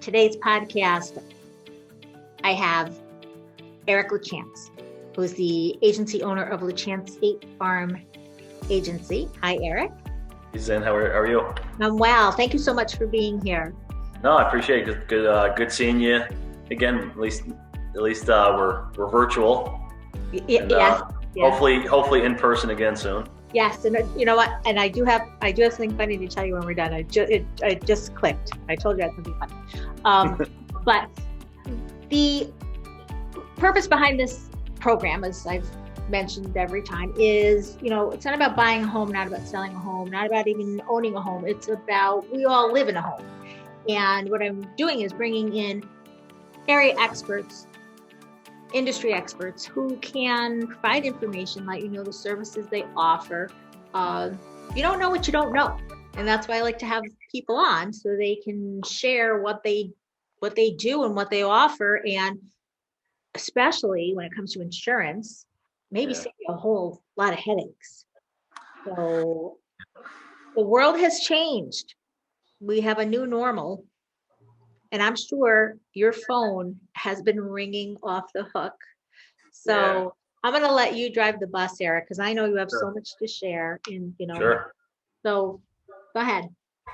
today's podcast, I have Erik LaChance, who is the agency owner of LaChance State Farm Agency. Hi, Erik. Hey, Zen, how are you? I'm well. Thank you so much for being here. No, I appreciate it. Good seeing you again. At least we're virtual. Yes. Hopefully in person again soon. Yes, and you know what? And I do have something funny to tell you when we're done. It just clicked. I told you I had something funny. But the purpose behind this program, as I've mentioned every time, is, it's not about buying a home, not about selling a home, not about even owning a home. It's about, we all live in a home. And what I'm doing is bringing in area experts, industry experts who can provide information, let you know the services they offer. You don't know what you don't know. And that's why I like to have people on, so they can share what they do and what they offer. And especially when it comes to insurance, maybe save you a whole lot of headaches. So the world has changed. We have a new normal. And I'm sure your phone has been ringing off the hook. So I'm going to let you drive the bus, Erik, because I know you have so much to share. And Sure. So go ahead.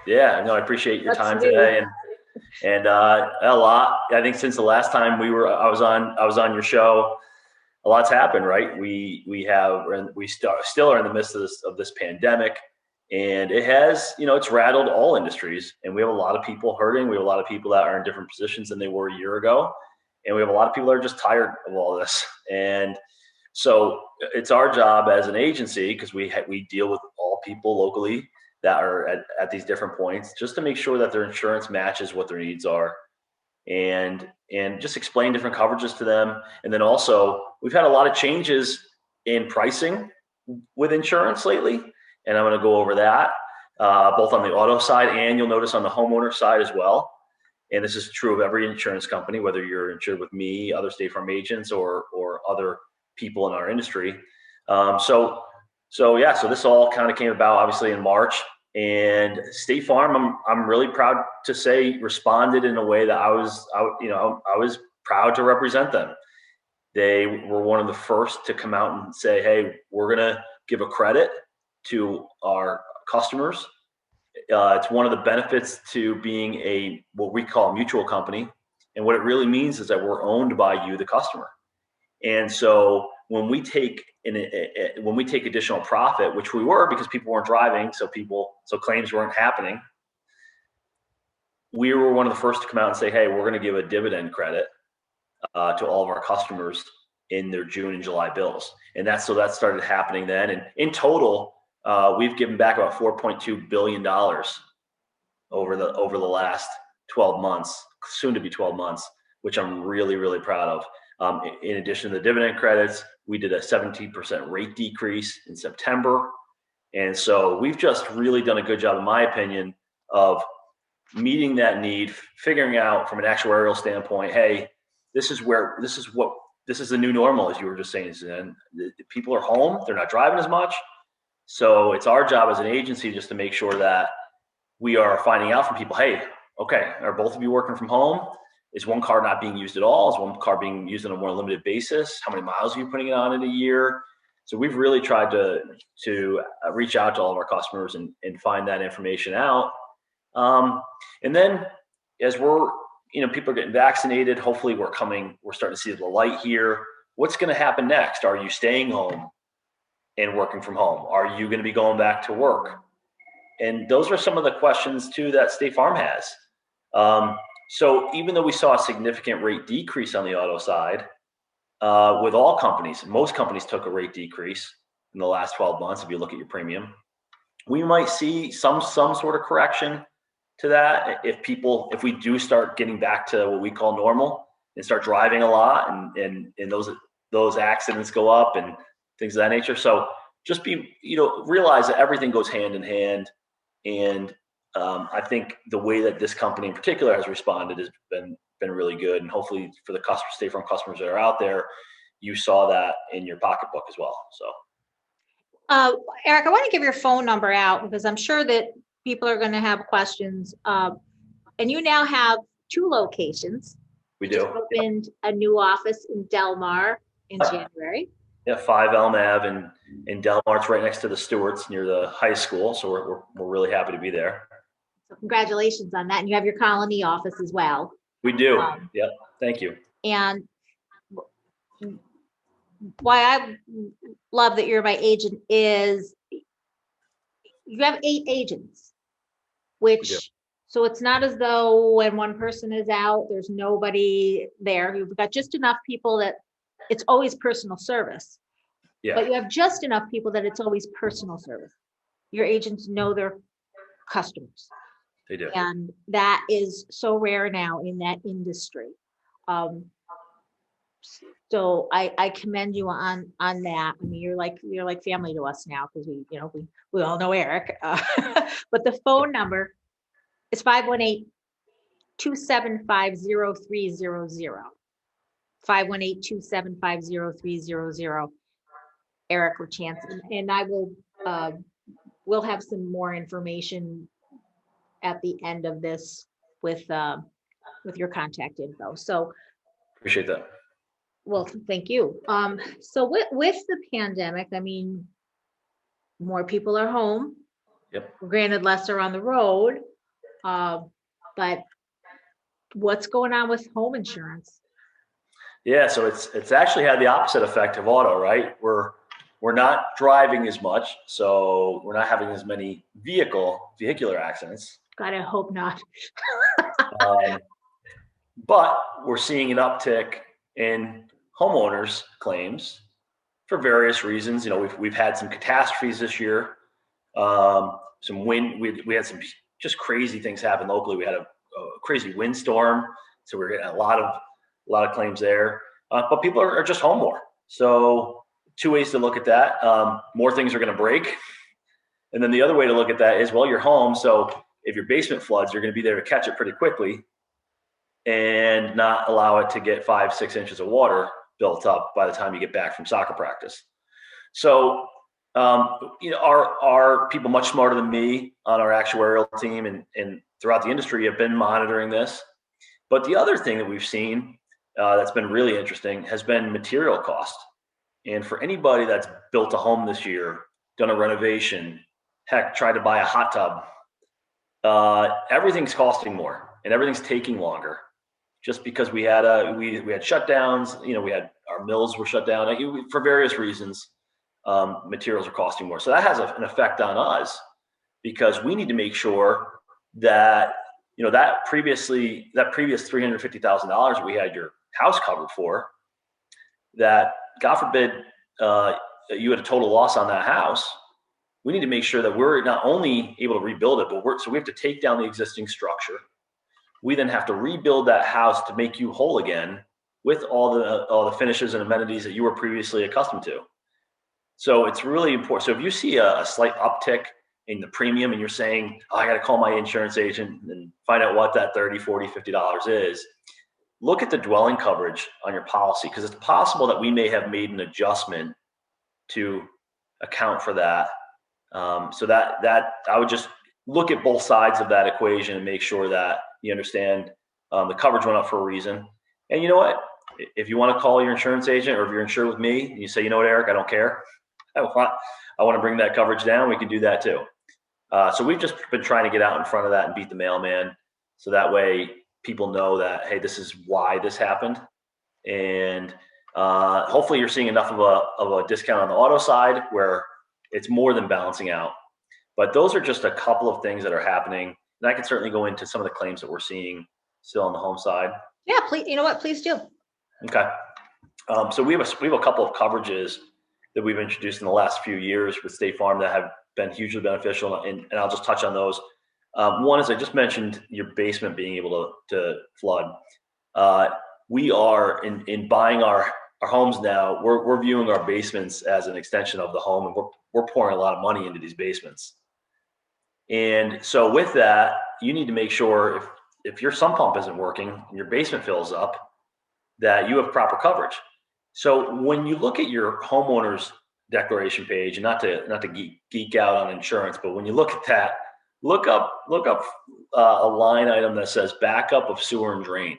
Yeah, no, I appreciate your time today, and a lot. I think since the last time I was on your show, a lot's happened, right? We still are in the midst of this pandemic. And it has, it's rattled all industries, and we have a lot of people hurting. We have a lot of people that are in different positions than they were a year ago. And we have a lot of people that are just tired of all this. And so it's our job as an agency, because we deal with all people locally that are at these different points, just to make sure that their insurance matches what their needs are, and just explain different coverages to them. And then also, we've had a lot of changes in pricing with insurance lately. And I'm going to go over that, both on the auto side, and you'll notice on the homeowner side as well. And this is true of every insurance company, whether you're insured with me, other State Farm agents, or other people in our industry. So this all kind of came about obviously in March. And State Farm, I'm really proud to say, responded in a way that I was proud to represent them. They were one of the first to come out and say, hey, we're going to give a credit to our customers. It's one of the benefits to being what we call a mutual company. And what it really means is that we're owned by you, the customer. And so when we take additional profit, which we were, because people weren't driving, so claims weren't happening, we were one of the first to come out and say, hey, we're going to give a dividend credit to all of our customers in their June and July bills. And that started happening then. And in total, we've given back about $4.2 billion over the last 12 months, soon to be 12 months, which I'm really, really proud of. In addition to the dividend credits, we did a 17% rate decrease in September. And so we've just really done a good job, in my opinion, of meeting that need, figuring out from an actuarial standpoint, hey, this is the new normal, as you were just saying, Zen. People are home, they're not driving as much. So it's our job as an agency just to make sure that we are finding out from people, hey, okay, are both of you working from home? Is one car not being used at all? Is one car being used on a more limited basis? How many miles are you putting it on in a year? So we've really tried to reach out to all of our customers and find that information out. And then as people are getting vaccinated, hopefully we're starting to see the light here. What's going to happen next? Are you staying home and working from home? Are you going to be going back to work? And those are some of the questions too that State Farm has. So even though we saw a significant rate decrease on the auto side, with all companies, most companies took a rate decrease in the last 12 months. If you look at your premium, we might see some sort of correction to that if we do start getting back to what we call normal and start driving a lot, and those accidents go up and things of that nature. So just realize that everything goes hand in hand. And I think the way that this company in particular has responded has been really good. And hopefully for the State Farm customers that are out there, you saw that in your pocketbook as well. So, Erik, I want to give your phone number out because I'm sure that people are going to have questions. And you now have 2 locations. We Just do. opened a new office in Del Mar in January. Yeah, 5 Elm Ave in Del Mar. It's right next to the Stewarts near the high school. So we're really happy to be there. So congratulations on that. And you have your Colony office as well. We do. Yep. Thank you. And why I love that you're my agent is you have 8 agents, which, so it's not as though when one person is out, there's nobody there. You've got just enough people that it's always personal service. Yeah. But you have just enough people that it's always personal service. Your agents know their customers. They do. And that is so rare now in that industry. So I commend you on that. I mean, you're like family to us now because we all know Erik. But the phone number is 518-275-0300. 518-275-0300. Erik LaChance, and I will we'll have some more information at the end of this with your contact info. So appreciate that. Well, thank you. So with the pandemic, I mean, more people are home. Yep. Granted, less are on the road. But what's going on with home insurance? Yeah, so it's actually had the opposite effect of auto, right? We're not driving as much, so we're not having as many vehicular accidents. God, I hope not. But we're seeing an uptick in homeowners claims for various reasons. We've had some catastrophes this year. Some wind. We had some just crazy things happen locally. We had a crazy windstorm, so we're getting a lot of claims there. But people are just home more. So 2 ways to look at that. More things are going to break. And then the other way to look at that is, well, you're home. So if your basement floods, you're going to be there to catch it pretty quickly and not allow it to get 5-6 inches of water built up by the time you get back from soccer practice. So, our people much smarter than me on our actuarial team and throughout the industry have been monitoring this. But the other thing that we've seen that's been really interesting has been material cost. And for anybody that's built a home this year, done a renovation, heck, tried to buy a hot tub, everything's costing more and everything's taking longer, just because we had shutdowns. We had our mills were shut down for various reasons. Materials are costing more, so that has an effect on us because we need to make sure that that previous $350,000 we had your house covered for, that God forbid you had a total loss on that house, we need to make sure that we're not only able to rebuild it, but we have to take down the existing structure. We then have to rebuild that house to make you whole again with all the finishes and amenities that you were previously accustomed to. So it's really important. So if you see a slight uptick in the premium and you're saying, oh, I got to call my insurance agent and find out what that $30, $40, $50 is, look at the dwelling coverage on your policy, because it's possible that we may have made an adjustment to account for that. So that I would just look at both sides of that equation and make sure that you understand the coverage went up for a reason. And you know what? If you want to call your insurance agent, or if you're insured with me and you say, you know what, Erik, I don't care. I want to bring that coverage down. We can do that too. So we've just been trying to get out in front of that and beat the mailman. So that way people know that, hey, this is why this happened. And hopefully you're seeing enough of a discount on the auto side where it's more than balancing out. But those are just a couple of things that are happening. And I can certainly go into some of the claims that we're seeing still on the home side. Yeah, please. You know what? Please do. Okay. So we have a couple of coverages that we've introduced in the last few years with State Farm that have been hugely beneficial, and I'll just touch on those. One is, I just mentioned your basement being able to flood. We are in buying our homes now. We're viewing our basements as an extension of the home, and we're pouring a lot of money into these basements. And so with that, you need to make sure if your sump pump isn't working and your basement fills up, that you have proper coverage. So when you look at your homeowner's declaration page, and not to geek out on insurance, but when you look at that, a line item that says backup of sewer and drain.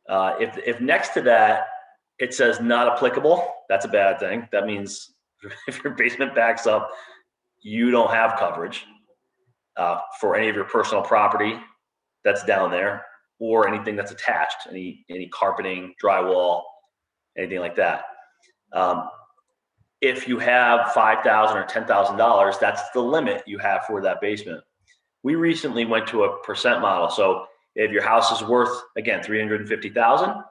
If next to that it says not applicable, that's a bad thing. That means if your basement backs up, you don't have coverage for any of your personal property that's down there, or anything that's attached, any carpeting, drywall, anything like that. If you have $5,000 or $10,000, that's the limit you have for that basement. We recently went to a percent model. So if your house is worth, again, $350,000,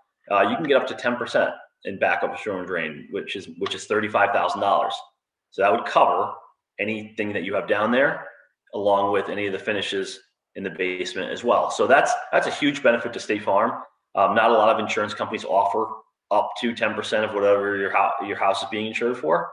you can get up to 10% in backup of sewer and drain, which is $35,000. So that would cover anything that you have down there, along with any of the finishes in the basement as well. So that's a huge benefit to State Farm. Not a lot of insurance companies offer up to 10% of whatever your house is being insured for.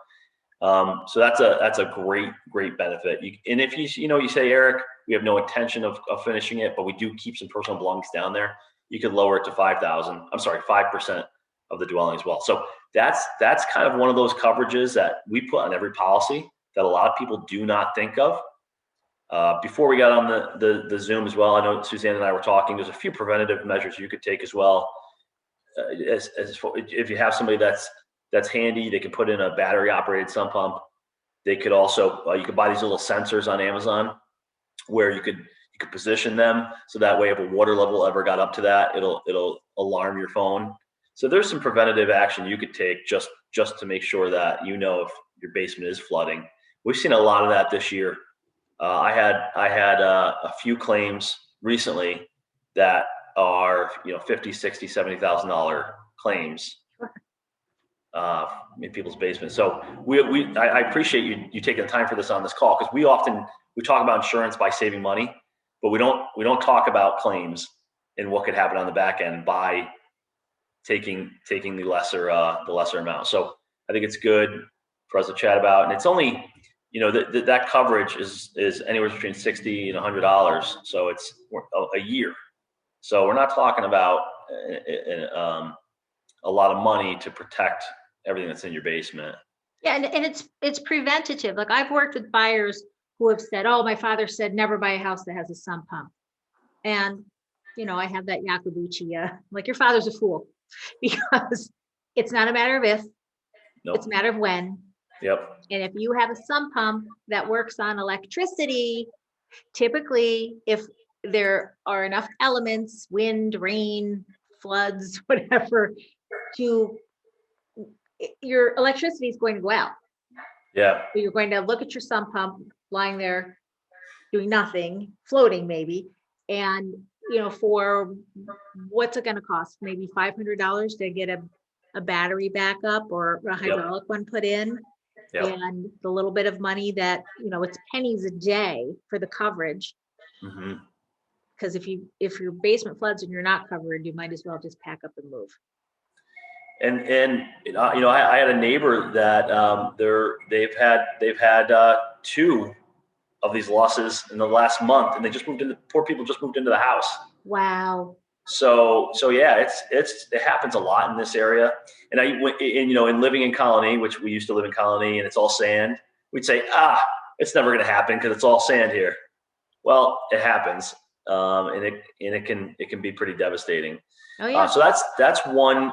So that's a great benefit. And if you say, Eric, we have no intention of finishing it, but we do keep some personal belongings down there, you could lower it to 5% of the dwelling as well. So that's kind of one of those coverages that we put on every policy that a lot of people do not think of. Before we got on the Zoom as well, I know Suzanne and I were talking, there's a few preventative measures you could take as well. If you have somebody that's handy, they can put in a battery operated sump pump. They could also, you could buy these little sensors on Amazon where you could position them. So that way, if a water level ever got up to that, it'll alarm your phone. So there's some preventative action you could take just to make sure that if your basement is flooding. We've seen a lot of that this year. I had a few claims recently that are $50,000, $60,000, $70,000 claims in people's basements. So I appreciate you taking the time for this on this call, because we talk about insurance by saving money, but we don't talk about claims and what could happen on the back end by taking the lesser amount. So I think it's good for us to chat about, and it's only that coverage is anywhere between $60 and $100. So it's a year. So we're not talking about a lot of money to protect everything that's in your basement. Yeah, and it's preventative. Like, I've worked with buyers who have said, "Oh, my father said never buy a house that has a sump pump," and I have that Yakubuchi. Like, your father's a fool, because it's not a matter of if, Nope. It's a matter of when. Yep. And if you have a sump pump that works on electricity, typically, if there are enough elements, wind, rain, floods, whatever, your electricity is going to go out. Yeah. So you're going to look at your sump pump lying there doing nothing, floating maybe, and for what's it going to cost? Maybe $500 to get a battery backup or a hydraulic one put in. Yep. And the little bit of money that, it's pennies a day for the coverage. Mm-hmm. Because if your basement floods and you're not covered, you might as well just pack up and move. And I had a neighbor that they've had 2 of these losses in the last month, and they just moved in. Poor people just moved into the house. Wow. So yeah, it happens a lot in this area. And in living in Colony, which we used to live in Colony, and it's all sand, we'd say, it's never going to happen because it's all sand here. Well, it happens, and it can be pretty devastating. Oh yeah. So that's one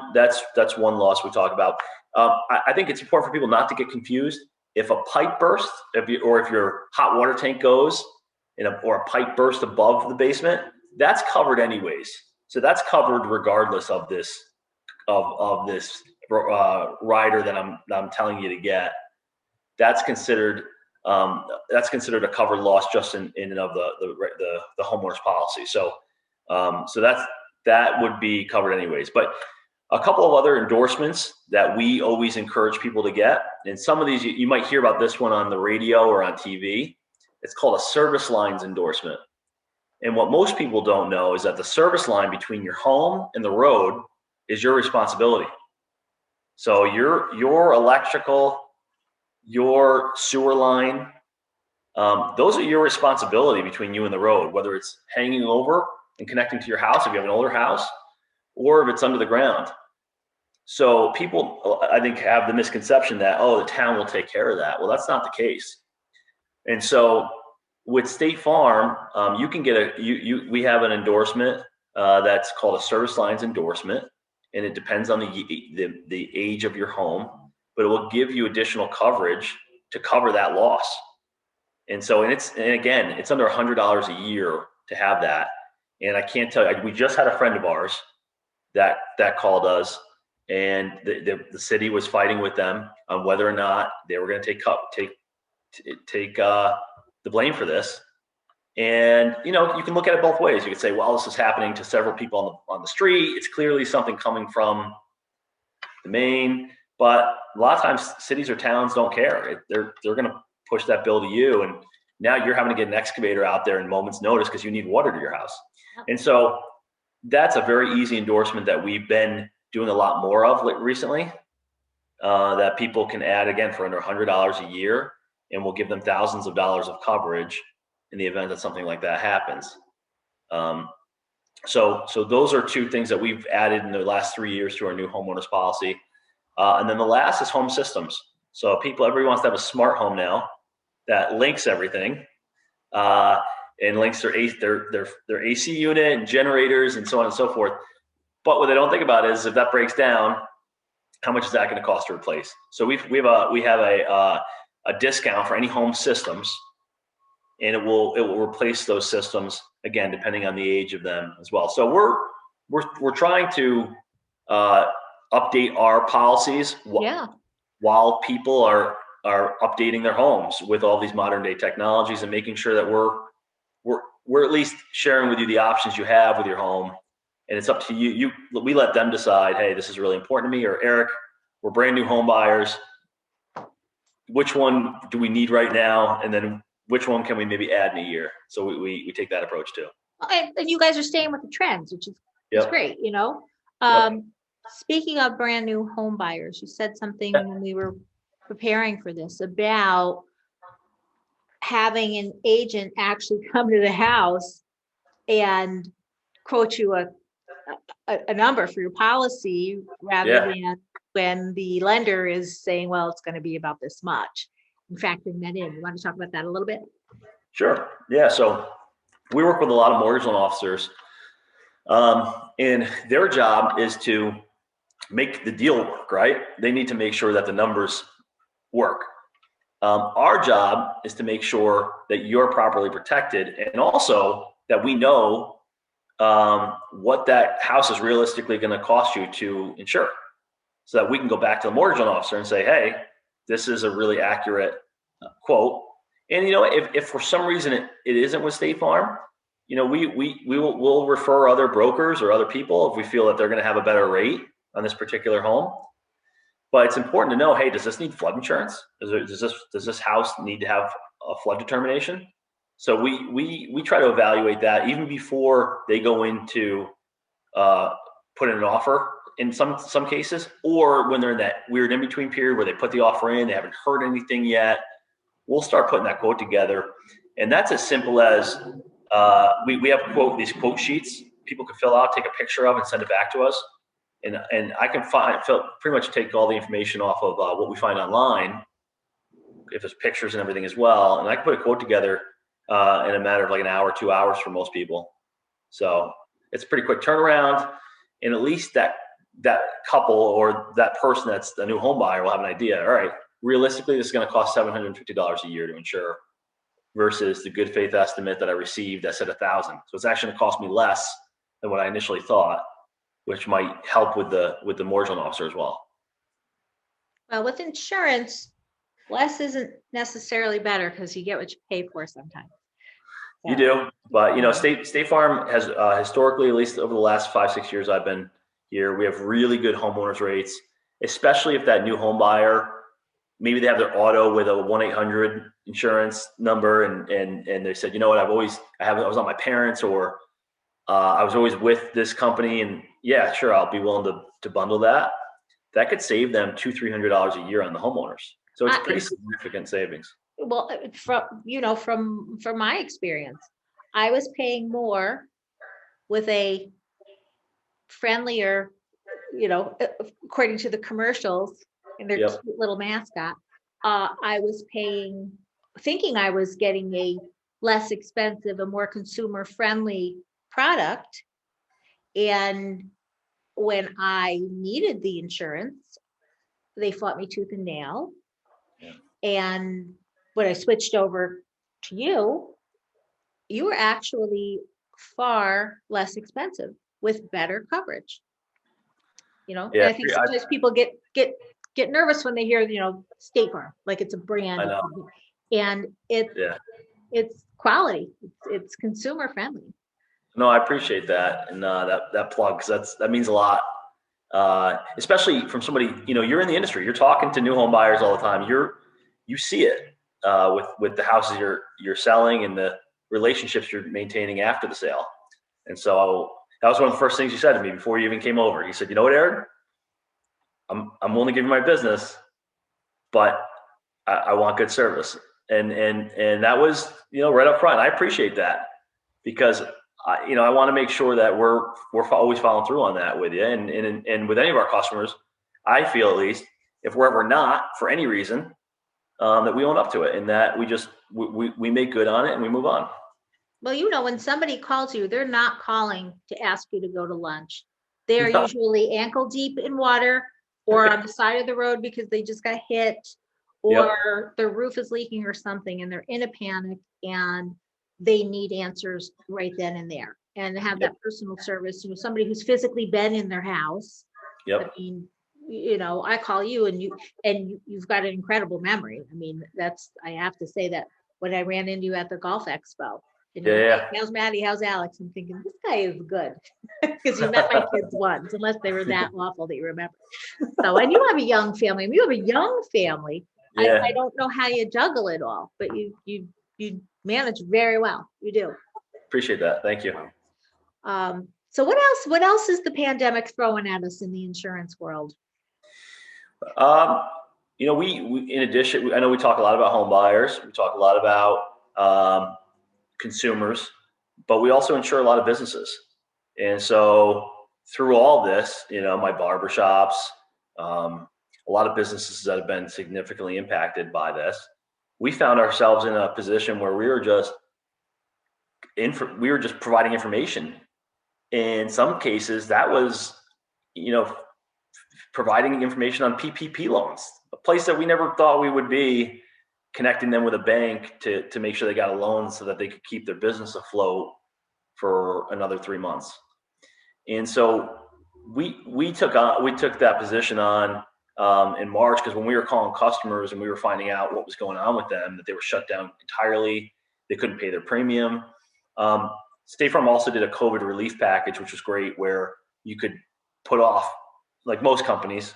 loss we talk about. I think it's important for people not to get confused. If a pipe bursts, if your hot water tank goes, or a pipe burst above the basement, that's covered anyways. So that's covered regardless of this rider that I'm telling you to get. That's considered a covered loss just in and of the homeowner's policy. So that would be covered anyways. But a couple of other endorsements that we always encourage people to get, and some of these you might hear about this one on the radio or on TV. It's called a service lines endorsement. And what most people don't know is that the service line between your home and the road is your responsibility. So your electrical, your sewer line, those are your responsibility between you and the road, whether it's hanging over and connecting to your house if you have an older house, or if it's under the ground. So people, I think, have the misconception that, the town will take care of that. Well, that's not the case. And so with State Farm, you can get we have an endorsement that's called a service lines endorsement, and it depends on the age of your home, but it will give you additional coverage to cover that loss. And so, and again, it's under $100 a year to have that. And I can't tell you, we just had a friend of ours that called us, and the city was fighting with them on whether or not they were going to take the blame for this. And you can look at it both ways. You could say, well, this is happening to several people on the street. It's clearly something coming from the main. But a lot of times, cities or towns don't care. They're going to push that bill to you, and now you're having to get an excavator out there in moments' notice because you need water to your house. And so that's a very easy endorsement that we've been doing a lot more of recently. That people can add again for under $100 a year, and we'll give them thousands of dollars of coverage in the event that something like that happens. So those are two things that we've added in the last 3 years to our new homeowners policy. And then the last is home systems. So everybody wants to have a smart home now that links everything, and links their AC unit and generators and so on and so forth. But what they don't think about is if that breaks down, how much is that going to cost to replace? So we have a discount for any home systems, and it will replace those systems again depending on the age of them as well. So we're trying to update our policies while people are updating their homes with all these modern day technologies, and making sure that we're at least sharing with you the options you have with your home. And it's up to you. We let them decide, hey, this is really important to me, or Eric, we're brand new home buyers. Which one do we need right now? And then which one can we maybe add in a year? So we take that approach too. And you guys are staying with the trends, which is great, Speaking of brand new home buyers, you said something when we were preparing for this about having an agent actually come to the house and quote you a number for your policy rather than when the lender is saying, well, it's going to be about this much, and factoring that in. You want to talk about that a little bit? Sure. Yeah. So we work with a lot of mortgage loan officers, and their job is to make the deal work, right? They need to make sure that the numbers work. Our job is to make sure that you're properly protected, and also that we know what that house is realistically going to cost you to insure, so that we can go back to the mortgage loan officer and say, hey, this is a really accurate quote. And if for some reason it isn't with State Farm, we'll refer other brokers or other people if we feel that they're going to have a better rate on this particular home. But it's important to know, hey, does this need flood insurance? Does this house need to have a flood determination? So we try to evaluate that even before they go into put in an offer in some cases, or when they're in that weird in-between period where they put the offer in, they haven't heard anything yet. We'll start putting that quote together. And that's as simple as we have these quote sheets people can fill out, take a picture of, and send it back to us. And I can pretty much take all the information off of what we find online, if there's pictures and everything as well. And I can put a quote together in a matter of like an hour, 2 hours for most people. So it's a pretty quick turnaround. And at least that couple or that person that's the new home buyer will have an idea. All right, realistically, this is going to cost $750 a year to insure versus the good faith estimate that I received that said $1,000. So it's actually going to cost me less than what I initially thought, which might help with the mortgage loan officer as well. Well, with insurance, less isn't necessarily better because you get what you pay for sometimes. So. You do, but State Farm has historically, at least over the last 5-6 years I've been here, we have really good homeowners rates, especially if that new home buyer, maybe they have their auto with a 1-800 insurance number, and they said, you know what, I was on my parents, or I was always with this company, and yeah, sure, I'll be willing to bundle that. That could save them $200-300 a year on the homeowners. So it's pretty significant savings. Well, from my experience, I was paying more with a friendlier, according to the commercials and their cute little mascot. I was thinking I was getting a less expensive, a more consumer friendly product. And when I needed the insurance, they fought me tooth and nail. Yeah. And when I switched over to you, you were actually far less expensive with better coverage. And Yeah. I think sometimes people get nervous when they hear, State Farm, like it's a brand, I know. and Yeah. it's quality, it's consumer friendly. No, I appreciate that. And that plug, because that means a lot. Especially from somebody, you're in the industry, you're talking to new home buyers all the time. You see it with the houses you're selling and the relationships you're maintaining after the sale. And so that was one of the first things you said to me before you even came over. You said, "You know what, Erik? I'm willing to give you my business, but I want good service." And that was, right up front. I appreciate that, because I want to make sure that we're always following through on that with you, and with any of our customers. I feel, at least, if we're ever not for any reason, that we own up to it, and that we make good on it and we move on. Well, when somebody calls you, they're not calling to ask you to go to lunch. They are No. usually ankle deep in water or on the side of the road because they just got hit, Yep. or their roof is leaking or something, and they're in a panic and they need answers right then and there. And to have Yep. that personal service, somebody who's physically been in their house. I Yep. mean, I call you and you've got an incredible memory. I mean, I have to say that when I ran into you at the golf expo, and you're like, Yeah. "Hey, how's Maddie? How's Alex?" I'm thinking, this guy is good, because you met my kids once, unless they were that awful that you remember. So, and you have a young family. I mean, you have a young family. Yeah. I don't know how you juggle it all, but you manage very well. You do. Appreciate that. Thank you. So what else is the pandemic throwing at us in the insurance world? Um, we in addition, I know we talk a lot about home buyers. We talk a lot about consumers, but we also insure a lot of businesses. And so through all this, my barber shops, a lot of businesses that have been significantly impacted by this, we found ourselves in a position where we were just providing information. In some cases, that was, providing information on PPP loans, a place that we never thought we would be, connecting them with a bank to make sure they got a loan so that they could keep their business afloat for another 3 months. And so we took that position on in March, because when we were calling customers and we were finding out what was going on with them, that they were shut down entirely, they couldn't pay their premium. State Farm also did a COVID relief package, which was great, where you could put off, like most companies,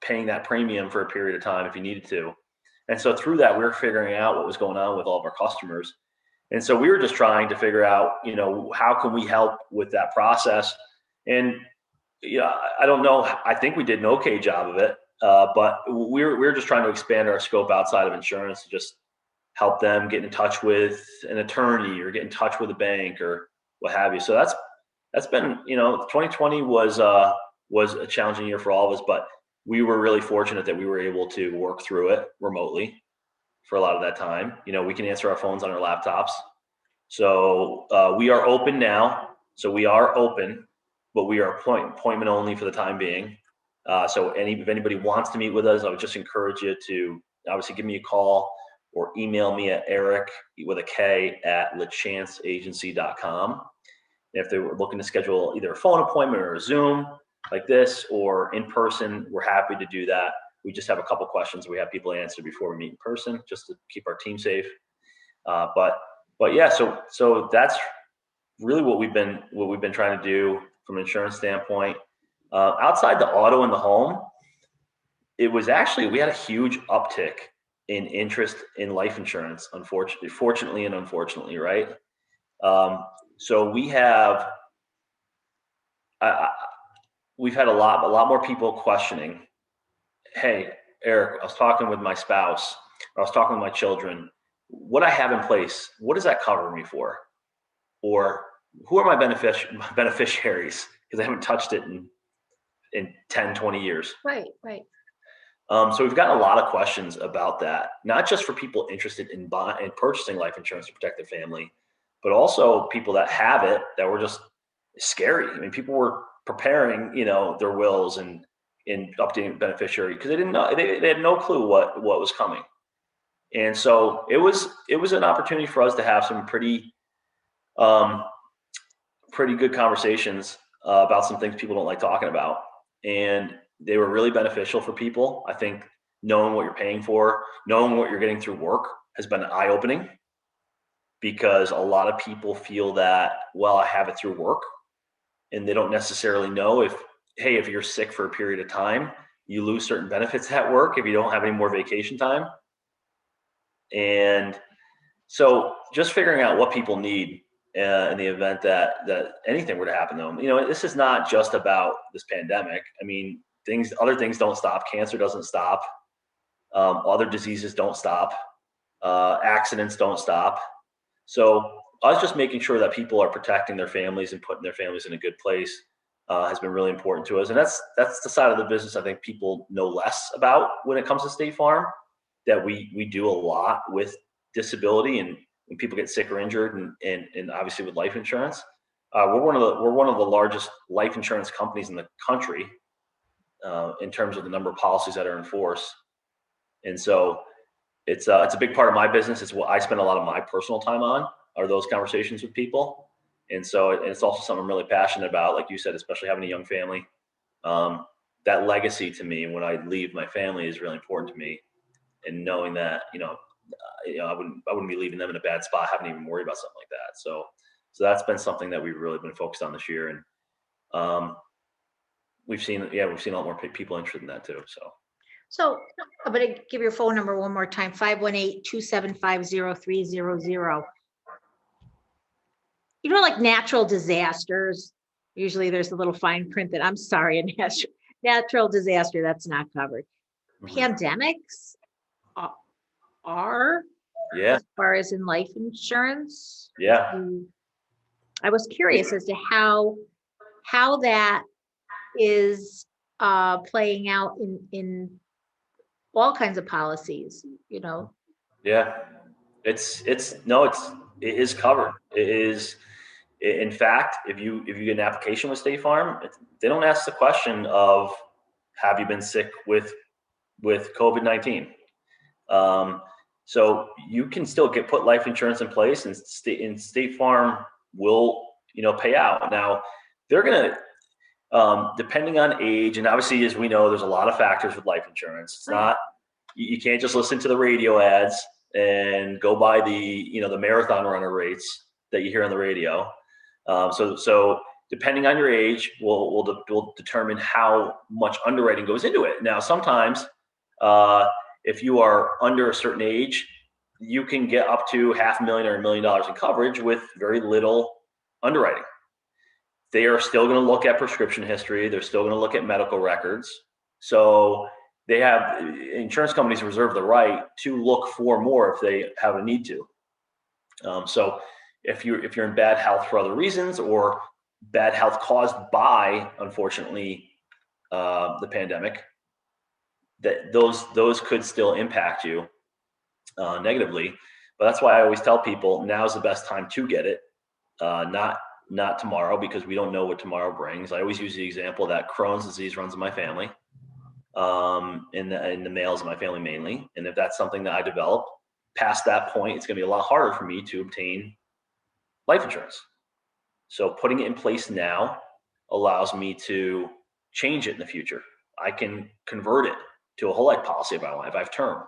paying that premium for a period of time if you needed to. And so through that, we were figuring out what was going on with all of our customers. And so we were just trying to figure out, how can we help with that process? And I don't know. I think we did an okay job of it, but we're just trying to expand our scope outside of insurance to just help them get in touch with an attorney or get in touch with a bank or what have you. So that's been, 2020 was a challenging year for all of us, but we were really fortunate that we were able to work through it remotely for a lot of that time. We can answer our phones on our laptops. So we are open now. So we are open, but we are appointment only for the time being. So if anybody wants to meet with us, I would just encourage you to obviously give me a call or email me at Erik with a K at LaChanceAgency.com. If they were looking to schedule either a phone appointment or a Zoom like this or in person, we're happy to do that. We just have a couple questions we have people answer before we meet in person, just to keep our team safe. But yeah, so that's really what we've been trying to do from an insurance standpoint. Outside the auto and the home, it was actually, we had a huge uptick in interest in life insurance, fortunately and unfortunately, right? So we've had a lot more people questioning, "Hey, Erik, I was talking with my spouse, or I was talking with my children. What I have in place, what does that cover me for? Or who are my beneficiaries? Because I haven't touched it in 10, 20 years." Right. So we've gotten a lot of questions about that, not just for people interested in buying and purchasing life insurance to protect their family, but also people that have it that were just scary. I mean, people were preparing, their wills and updating beneficiary because they didn't know, they had no clue what was coming. And so it was an opportunity for us to have some um, pretty good conversations about some things people don't like talking about. And they were really beneficial for people. I think knowing what you're paying for, knowing what you're getting through work has been eye opening because a lot of people feel that, well, I have it through work, and they don't necessarily know if you're sick for a period of time, you lose certain benefits at work if you don't have any more vacation time. And so just figuring out what people need in the event that anything were to happen to them. This is not just about this pandemic. I mean, other things don't stop. Cancer doesn't stop. Other diseases don't stop. Accidents don't stop. So us just making sure that people are protecting their families and putting their families in a good place has been really important to us. And that's the side of the business I think people know less about when it comes to State Farm, that we do a lot with disability and when people get sick or injured and obviously with life insurance. We're one of the largest life insurance companies in the country in terms of the number of policies that are in force. And so it's a big part of my business. It's what I spend a lot of my personal time on, are those conversations with people. And so it's also something I'm really passionate about, like you said, especially having a young family. That legacy to me when I leave my family is really important to me. And knowing that, I wouldn't be leaving them in a bad spot, having to even worry about something like that. So that's been something that we've really been focused on this year. And we've seen a lot more people interested in that too. So I'm going to give your phone number one more time, 518-275-0300. Like natural disasters, usually there's a little fine print that, I'm sorry, a natural disaster, that's not covered. Mm-hmm. Pandemics are, as far as in life insurance. Yeah. I was curious as to how that is playing out in all kinds of policies, Yeah. It is covered. It is, in fact, if you get an application with State Farm, they don't ask the question of, have you been sick with COVID-19? So you can still put life insurance in place, and State Farm will, pay out. Now they're going to, depending on age, and obviously, as we know, there's a lot of factors with life insurance. It's not, you can't just listen to the radio ads and go by the marathon runner rates that you hear on the radio. So depending on your age, will determine how much underwriting goes into it. Now, sometimes if you are under a certain age, you can get up to $500,000 or $1 million in coverage with very little underwriting. They are still going to look at prescription history. They're still going to look at medical records. So they have, insurance companies reserve the right to look for more if they have a need to. So if you're in bad health for other reasons, or bad health caused by, unfortunately, the pandemic, that those could still impact you negatively. But that's why I always tell people now's the best time to get it, not tomorrow, because we don't know what tomorrow brings. I always use the example that Crohn's disease runs in my family, in the males in my family mainly. And if that's something that I develop past that point, it's going to be a lot harder for me to obtain life insurance. So putting it in place now allows me to change it in the future. I can convert it to a whole life policy if I want, if I have term.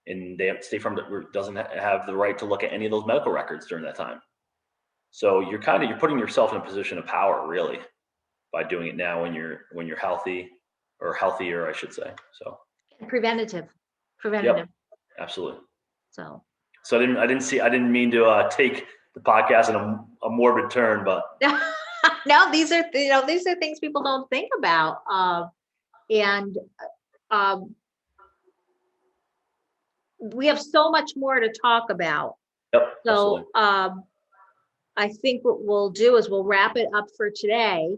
And State Farm doesn't have the right to look at any of those medical records during that time. So you're putting yourself in a position of power, really, by doing it now when you're healthy, or healthier, I should say. So preventative. Yep, absolutely. So I didn't mean to take the podcast in a morbid turn, but no, these are things people don't think about, and we have so much more to talk about. Yep. So I think what we'll do is we'll wrap it up for today.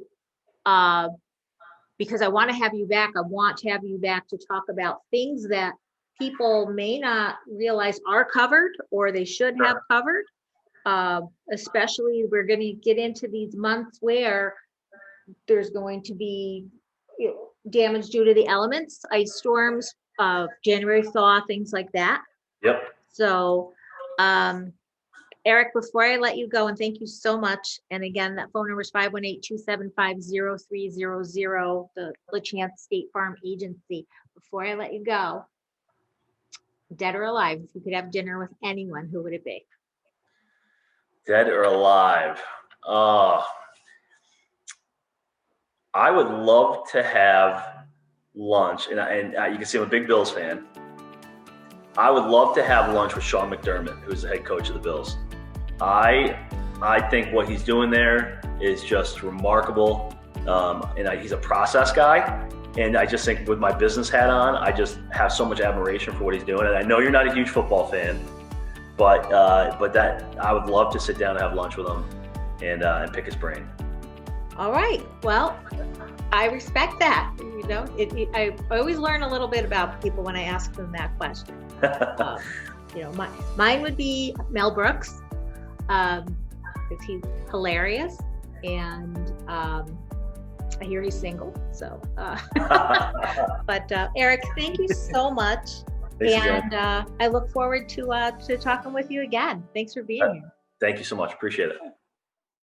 because I want to have you back. I want to have you back to talk about things that people may not realize are covered or they should have covered. Especially we're going to get into these months where there's going to be damage due to the elements, ice storms, January thaw, things like that. Yep. So, Erik, before I let you go, and thank you so much. And again, that phone number is 518-275-0300, the LaChance State Farm Agency. Before I let you go, dead or alive, if you could have dinner with anyone, who would it be? Dead or alive? I would love to have lunch, and you can see I'm a big Bills fan. I would love to have lunch with Sean McDermott, who's the head coach of the Bills. I think what he's doing there is just remarkable, and he's a process guy. And I just think with my business hat on, I just have so much admiration for what he's doing. And I know you're not a huge football fan, but that I would love to sit down and have lunch with him and pick his brain. All right. Well, I respect that. You know, I always learn a little bit about people when I ask them that question. You know, mine would be Mel Brooks, because he's hilarious, and I hear he's single. So, but Erik, thank you so much, and I look forward to talking with you again. Thanks for being here. Thank you so much. Appreciate it.